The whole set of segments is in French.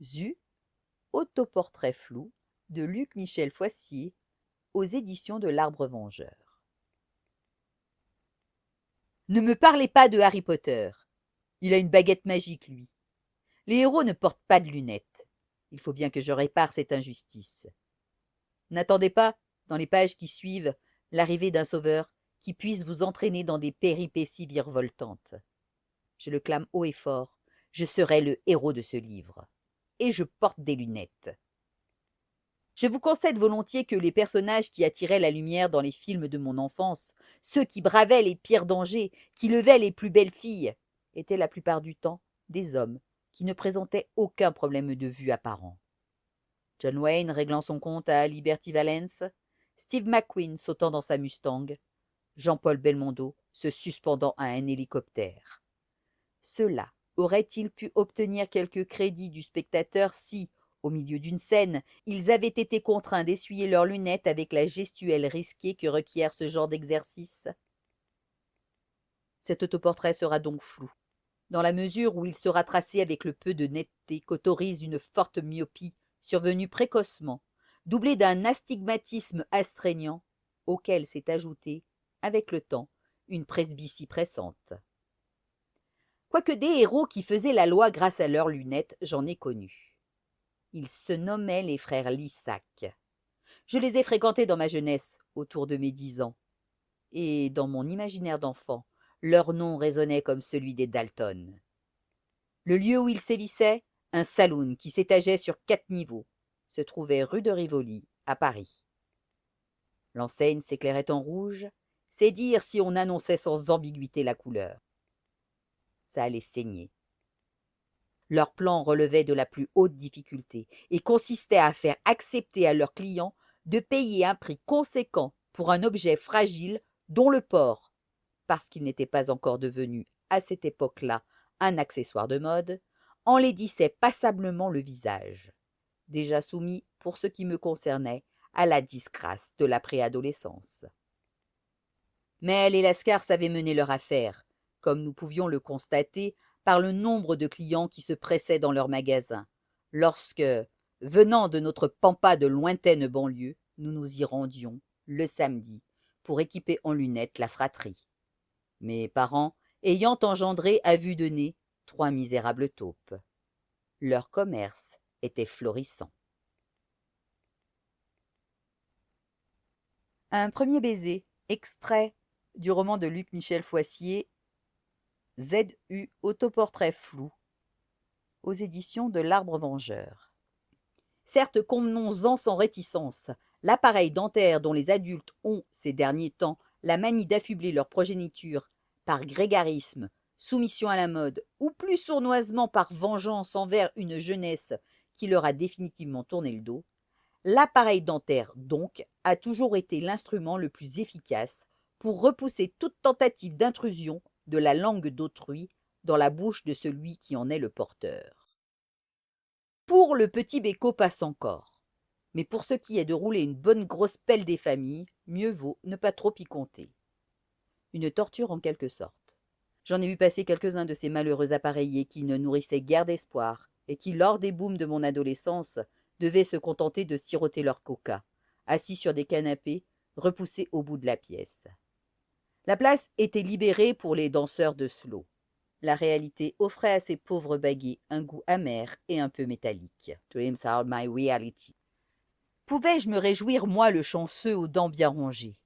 Zu, autoportrait flou de Luc-Michel Foissier aux éditions de l'Arbre Vengeur. Ne me parlez pas de Harry Potter. Il a une baguette magique, lui. Les héros ne portent pas de lunettes. Il faut bien que je répare cette injustice. N'attendez pas, dans les pages qui suivent, l'arrivée d'un sauveur qui puisse vous entraîner dans des péripéties virevoltantes. Je le clame haut et fort, je serai le héros de ce livre. Et je porte des lunettes. Je vous concède volontiers que les personnages qui attiraient la lumière dans les films de mon enfance, ceux qui bravaient les pires dangers, qui levaient les plus belles filles, étaient la plupart du temps des hommes qui ne présentaient aucun problème de vue apparent. John Wayne réglant son compte à Liberty Valance, Steve McQueen sautant dans sa Mustang, Jean-Paul Belmondo se suspendant à un hélicoptère. Ceux-là auraient-ils pu obtenir quelque crédit du spectateur si, au milieu d'une scène, ils avaient été contraints d'essuyer leurs lunettes avec la gestuelle risquée que requiert ce genre d'exercice? Cet autoportrait sera donc flou, dans la mesure où il sera tracé avec le peu de netteté qu'autorise une forte myopie survenue précocement, doublée d'un astigmatisme astreignant, auquel s'est ajoutée, avec le temps, une presbytie pressante. Quoique des héros qui faisaient la loi grâce à leurs lunettes, j'en ai connu. Ils se nommaient les frères Lissac. Je les ai fréquentés dans ma jeunesse, autour de mes 10 ans. Et dans mon imaginaire d'enfant, leur nom résonnait comme celui des Dalton. Le lieu où ils sévissaient, un saloon qui s'étageait sur 4 niveaux, se trouvait rue de Rivoli, à Paris. L'enseigne s'éclairait en rouge, c'est dire si on annonçait sans ambiguïté la couleur. Ça allait saigner. Leur plan relevait de la plus haute difficulté et consistait à faire accepter à leurs clients de payer un prix conséquent pour un objet fragile dont le port, parce qu'il n'était pas encore devenu, à cette époque-là, un accessoire de mode, enlaidissait passablement le visage, déjà soumis, pour ce qui me concernait, à la disgrâce de la préadolescence. Mais les Lascars savaient mener leur affaire, comme nous pouvions le constater par le nombre de clients qui se pressaient dans leurs magasins, lorsque, venant de notre pampa de lointaine banlieue, nous nous y rendions, le samedi, pour équiper en lunettes la fratrie. Mes parents ayant engendré à vue de nez 3 misérables taupes. Leur commerce était florissant. Un premier baiser, extrait du roman de Luc-Michel Foissier, ZU Autoportrait flou, aux éditions de l'Arbre Vengeur. Certes, convenons-en sans réticence, l'appareil dentaire dont les adultes ont, ces derniers temps, la manie d'affubler leur progéniture par grégarisme, soumission à la mode, ou plus sournoisement par vengeance envers une jeunesse qui leur a définitivement tourné le dos, l'appareil dentaire, donc, a toujours été l'instrument le plus efficace pour repousser toute tentative d'intrusion de la langue d'autrui dans la bouche de celui qui en est le porteur. Pour le petit béco passe encore, mais pour ce qui est de rouler une bonne grosse pelle des familles, mieux vaut ne pas trop y compter. Une torture en quelque sorte. J'en ai vu passer quelques-uns de ces malheureux appareillés qui ne nourrissaient guère d'espoir et qui, lors des booms de mon adolescence, devaient se contenter de siroter leur coca, assis sur des canapés, repoussés au bout de la pièce. La place était libérée pour les danseurs de slow. La réalité offrait à ces pauvres baguets un goût amer et un peu métallique. Dreams are my reality. Pouvais-je me réjouir, moi, le chanceux aux dents bien rongées?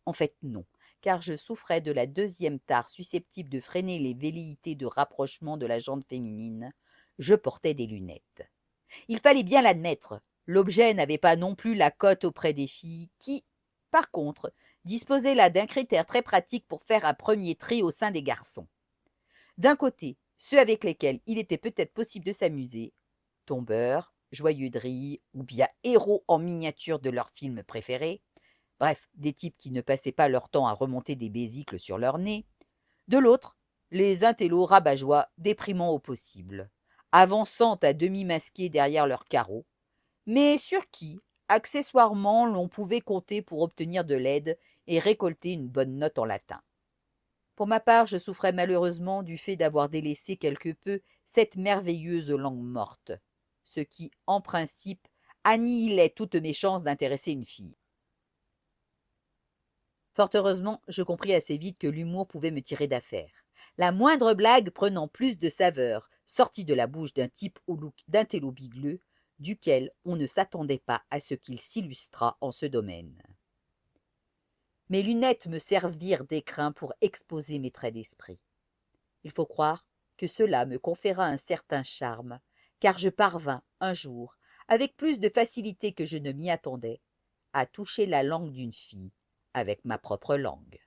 En fait, non, car je souffrais de la deuxième tare susceptible de freiner les velléités de rapprochement de la jante féminine. Je portais des lunettes. Il fallait bien l'admettre, l'objet n'avait pas non plus la cote auprès des filles qui, par contre, disposaient là d'un critère très pratique pour faire un premier tri au sein des garçons. D'un côté, ceux avec lesquels il était peut-être possible de s'amuser, tombeurs, joyeux drilles ou bien héros en miniature de leur film préféré, bref, des types qui ne passaient pas leur temps à remonter des bésicles sur leur nez. De l'autre, les intellos rabat-joie, déprimants au possible, avançant à demi masqués derrière leurs carreaux, mais sur qui, accessoirement, l'on pouvait compter pour obtenir de l'aide et récolter une bonne note en latin. Pour ma part, je souffrais malheureusement du fait d'avoir délaissé quelque peu cette merveilleuse langue morte. ce qui, en principe, annihilait toutes mes chances d'intéresser une fille. Fort heureusement, je compris assez vite que l'humour pouvait me tirer d'affaire. La moindre blague prenant plus de saveur, sortie de la bouche d'un type au look d'intello bigleux, duquel on ne s'attendait pas à ce qu'il s'illustrât en ce domaine. Mes lunettes me servirent d'écrin pour exposer mes traits d'esprit. Il faut croire que cela me conféra un certain charme, car je parvins, un jour, avec plus de facilité que je ne m'y attendais, à toucher la langue d'une fille avec ma propre langue.